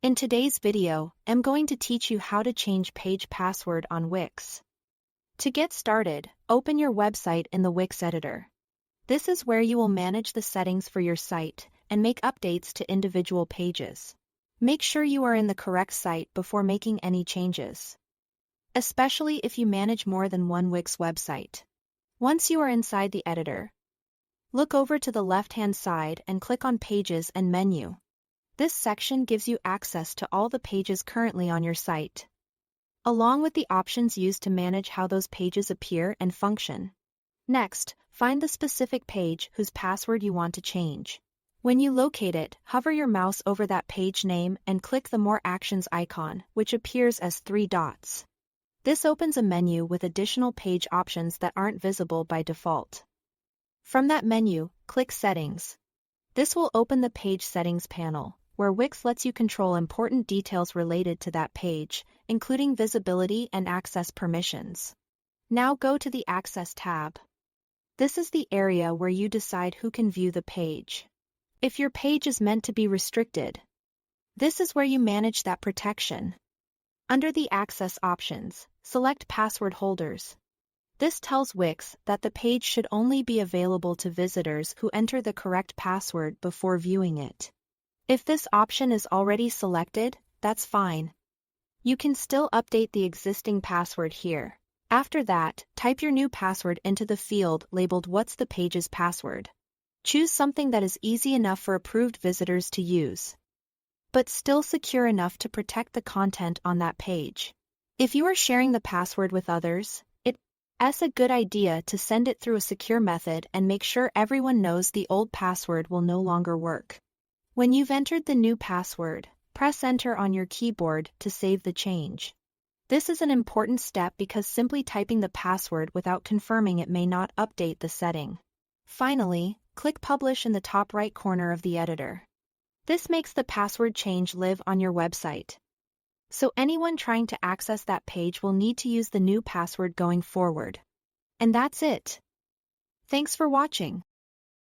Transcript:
In today's video, I'm going to teach you how to change page password on Wix. To get started, open your website in the Wix editor. This is where you will manage the settings for your site and make updates to individual pages. Make sure you are in the correct site before making any changes, especially if you manage more than one Wix website. Once you are inside the editor, look over to the left-hand side and click on Pages and Menu. This section gives you access to all the pages currently on your site, along with the options used to manage how those pages appear and function. Next, find the specific page whose password you want to change. When you locate it, hover your mouse over that page name and click the More Actions icon, which appears as 3 dots. This opens a menu with additional page options that aren't visible by default. From that menu, click Settings. This will open the Page Settings panel, where Wix lets you control important details related to that page, including visibility and access permissions. Now go to the Access tab. This is the area where you decide who can view the page. If your page is meant to be restricted, this is where you manage that protection. Under the Access options, select Password Holders. This tells Wix that the page should only be available to visitors who enter the correct password before viewing it. If this option is already selected, that's fine. You can still update the existing password here. After that, type your new password into the field labeled What's the page's password. Choose something that is easy enough for approved visitors to use, but still secure enough to protect the content on that page. If you are sharing the password with others, it's a good idea to send it through a secure method and make sure everyone knows the old password will no longer work. When you've entered the new password, press Enter on your keyboard to save the change. This is an important step because simply typing the password without confirming it may not update the setting. Finally, click Publish in the top right corner of the editor. This makes the password change live on your website, so anyone trying to access that page will need to use the new password going forward. And that's it. Thanks for watching.